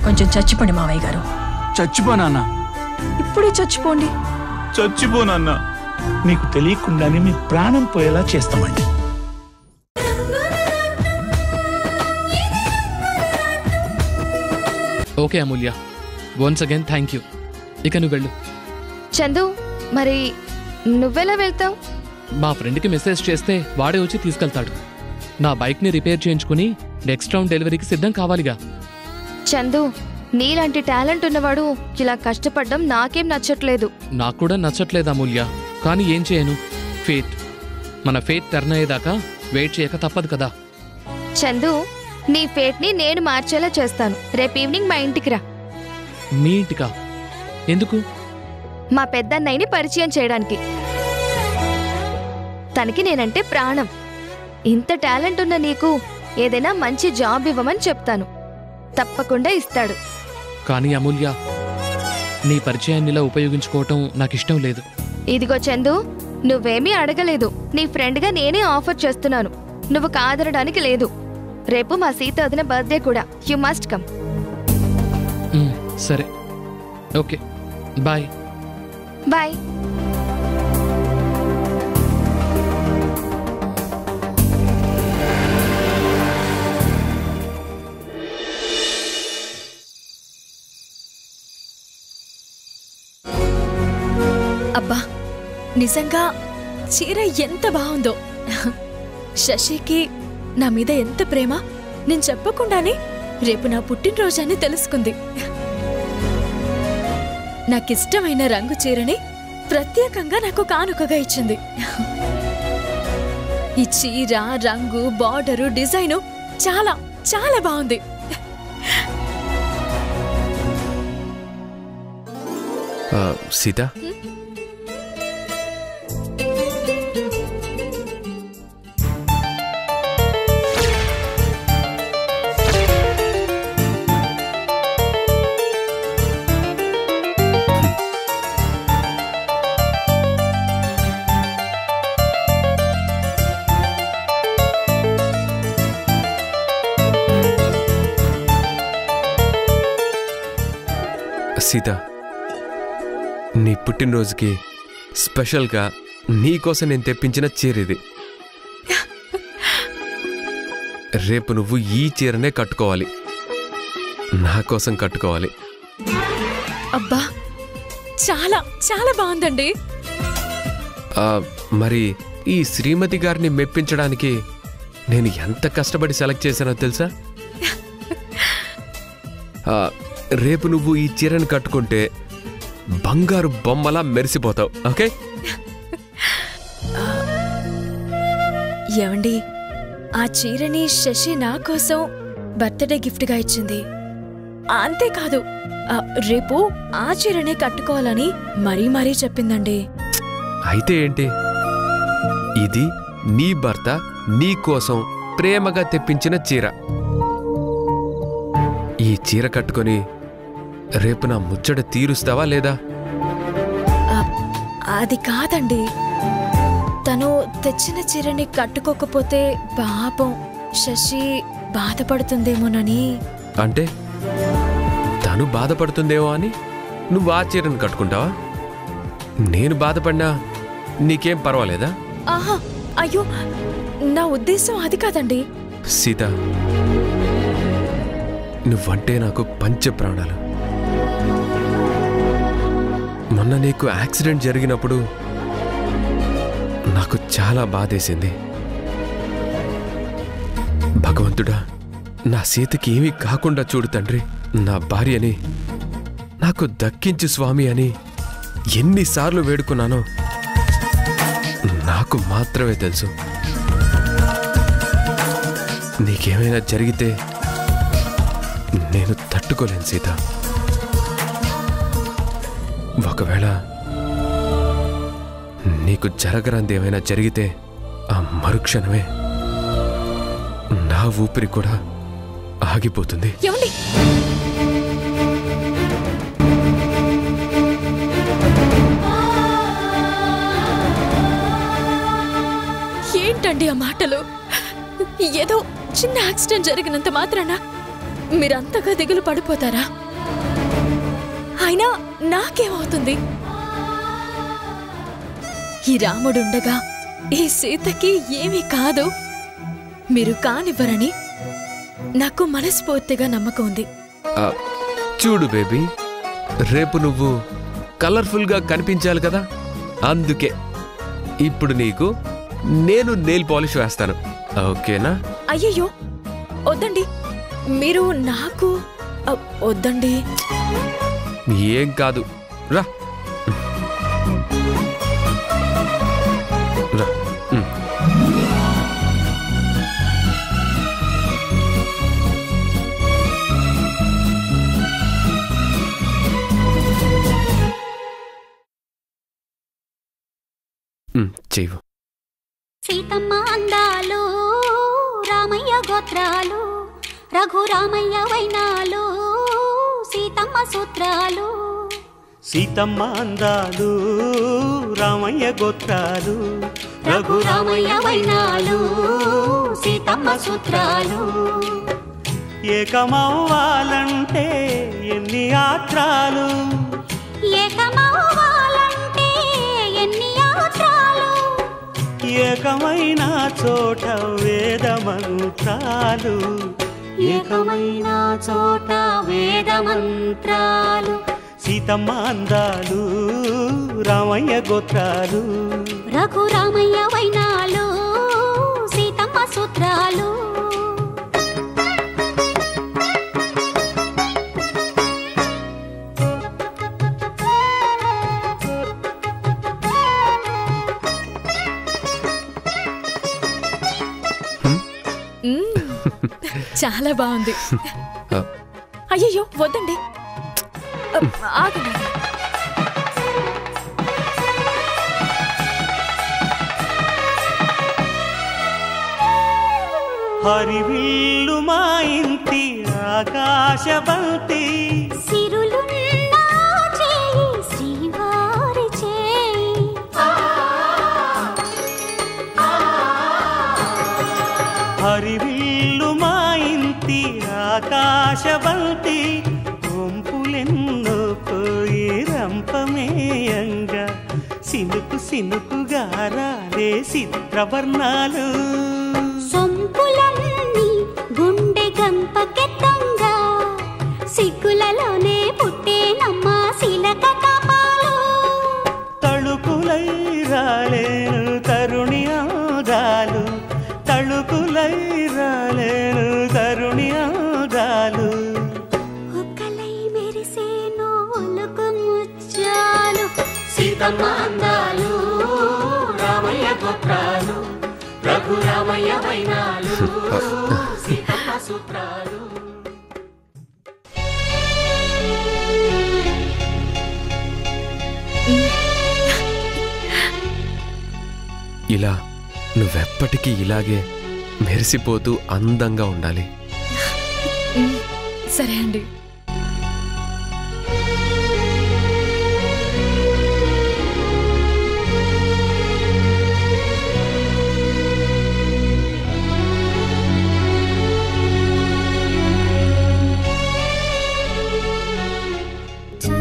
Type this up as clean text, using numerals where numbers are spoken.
కొంచెం చచ్చిపోండి మావయ్య గారు. చచ్చిపోనా? ఇప్పుడే చచ్చిపోండి. చచ్చిపోనన్నా. మీకు తెలియకుండానే మీ ప్రాణం పోయేలా చేస్తామండి. Okay Amulya, once again thank you. ఇక నువ్వు వెళ్ళు. చందు, మరి నువ్వెలా వెళ్తావు? మా ఫ్రెండ్కి మెసేజ్ చేస్తే వాడే వచ్చి తీసుకెళ్తాడు. నా బైక్ని రిపేర్ చేయించుకుని నెక్స్ట్ రౌండ్ డెలివరీకి సిద్ధం కావాలిగా. చందు, నీలాంటి టాలెంట్ ఉన్నవాడు ఇలా కష్టపడ్డం నాకేం నచ్చట్లేదు. నాకు కూడా నచ్చట్లేదు అమూల్య, కానీ ఏం చేయను. ఫేట్, మన ఫేట్ టర్న్ అయ్యేదాకా వెయిట్ చేయక తప్పదు కదా. చందు, నీ ఫేట్ని నేను మార్చేలా చేస్తాను. రేపు ఈవినింగ్ మా ఇంటికి రా. మీ ఇంటికా? ఎందుకు? మా పెద్దన్నయ్యని పరిచయం చేయడానికి. తనకి నేనంటే ప్రాణం. ఇంత టాలెంట్ ఉన్న నీకు ఏదైనా మంచి జాబ్ ఇవ్వమని చెప్తాను. తప్పకుండా ఇస్తాడు. కానీ అమూల్య, నీ పరిచయాన్నిలా ఉపయోగించుకోవటం నాకిష్టం లేదు. ఇదిగో చందు, నువ్వేమీ అడగలేదు. నీ ఫ్రెండ్గా నేనే ఆఫర్ చేస్తున్నాను. నువ్వు కాదనడానికి లేదు. రేపు మా సీత వదిన బర్త్డే కూడా. You must come. సరే, ఓకే, బాయ్. బాయ్. అబ్బా, నిజంగా చీర ఎంత బాగుందో. శశికి నా మీద ఎంత ప్రేమ నేను చెప్పకుండానే రేపు నా పుట్టినరోజని తెలుసుకుంది. నాకిష్టమైన రంగు చీరని ప్రత్యేకంగా నాకు కానుకగా ఇచ్చింది. ఈ చీర రంగు, బార్డరు, డిజైను చాలా చాలా బాగుంది. సీత, సీత, నీ పుట్టినరోజుకి స్పెషల్గా నీకోసం నేను తెప్పించిన చీర ఇది. రేపు నువ్వు ఈ చీరనే కట్టుకోవాలి, నా కోసం కట్టుకోవాలి. అబ్బా, చాలా చాలా బాగుందండి. మరి ఈ శ్రీమతి గారిని మెప్పించడానికి నేను ఎంత కష్టపడి సెలెక్ట్ చేశానో తెలుసా? రేపు నువ్వు ఈ చీరను కట్టుకుంటే బంగారు బొమ్మలా మెరిసిపోతావు. ఓకే? ఏవండి, ఆ చీరని శశి నా కోసం బర్త్డే గిఫ్ట్గా ఇచ్చింది. అంతేకాదు, రేపు ఆ చీరనే కట్టుకోవాలని మరీ మరీ చెప్పిందండి. అయితే ఏంటి, ఇది నీ భర్త నీ కోసం ప్రేమగా తెప్పించిన చీర. ఈ చీర కట్టుకొని రేపు నా ముచ్చట తీరుస్తావా లేదా? అది కాదండి, తను తెచ్చిన చీరని కట్టుకోకపోతే పాపం శశి బాధపడుతుందేమోనని. అంటే తను బాధపడుతుందేమో అని నువ్వు ఆ చీరను కట్టుకుంటావా? నేను బాధపడినా నీకేం పర్వాలేదా? ఆహా, అయ్యో, నా ఉద్దేశం అది కాదండి. సీత, నువ్వంటే నాకు పంచ ప్రాణాలు. మొన్న నీకు యాక్సిడెంట్ జరిగినప్పుడు నాకు చాలా బాధేసింది. భగవంతుడా, నా సీతకి ఏమీ కాకుండా చూడు తండ్రి. నా భార్యని నాకు దక్కించు స్వామి అని ఎన్నిసార్లు వేడుకున్నానో నాకు మాత్రమే తెలుసు. నీకేమైనా జరిగితే నేను తట్టుకోలేను సీత. ఒకవేళ నీకు జరగరాంది ఏమైనా జరిగితే ఆ మరుక్షణమే నా ఊపిరి కూడా ఆగిపోతుంది. ఏంటండి ఆ మాటలు? ఏదో చిన్న యాక్సిడెంట్ జరిగినంత మాత్రాన మీరంతగా దిగులు పడిపోతారా? అయినా నాకేమవుతుంది? ఈ రాముడుండగా ఈ సీతకి ఏమీ కాదు. మీరు కానివ్వరని నాకు మనస్ఫూర్తిగా నమ్మకం ఉంది. చూడు బేబీ, రేపు నువ్వు కలర్ఫుల్గా కనిపించాలి కదా, అందుకే ఇప్పుడు నీకు నేను నెయిల్ పాలిష్ వేస్తాను, ఓకేనా? అయ్యయ్యో వద్దండి, మీరు నాకు వద్దండి. ఏం కాదు, రా రా. చెయ్యి. సీతమ్మ అందాలు, రామయ్య గోత్రాలు, రఘురామయ్య వైనాలు, సీతమ్మ సూత్రాలు. సీతమ్మ అందాలు, రామయ్య గోత్రాలు, రఘురామయ్య వైనాలు, సీతమ్మ సూత్రాలు. ఏకమవ్వాలంటే ఎన్ని యాత్రాలు, ఏకమవ్వాలంటే ఎన్ని యాత్రాలు. ఏకమైన చోట వేద మంత్రాలు, ఏకమైన చోట వేద మంత్రాలు. సీతమ్మ అందాలు, రామయ్య గోత్రాలు, రఘురామయ్య వైనాలు, సీతమ్మ సూత్రాలు. చాలా బాగుంది. అయ్యయ్యో వద్దండి, ఆగండి. హరివిల్లు మా ఇంటి ఆకాశబంతి, సిరులున్న చేయి శ్రీవారి చేయి. హరివిల్లు మా ఇంటి ఆకాశబంతి, వంపులెన్నో పోయి రంపమేయంగా, సినుకు సినుకుగా రాలే చిత్రవర్ణాలు. సొంపులన్నీ గుండె గంపకెత్తంగా, సిగ్గులలోనే పుట్టేనమ్మ శిలక కపాలు. తళుకులై రాలేను తరుణి ఆదాలు, తళుకులై రాలేను తరుణి ఆదాలు. ఒక్కలై మెరిసేను ఒలుకు ముచ్చాలు. సీతమ్మ అందాలు, రామయ్య గోత్రాలు, రఘురామయ్య వైనాలు, సీతమ్మ సూత్రాలు. ఇలా నువ్వెప్పటికీ ఇలాగే మెరిసిపోతూ అందంగా ఉండాలి. సరే అండి.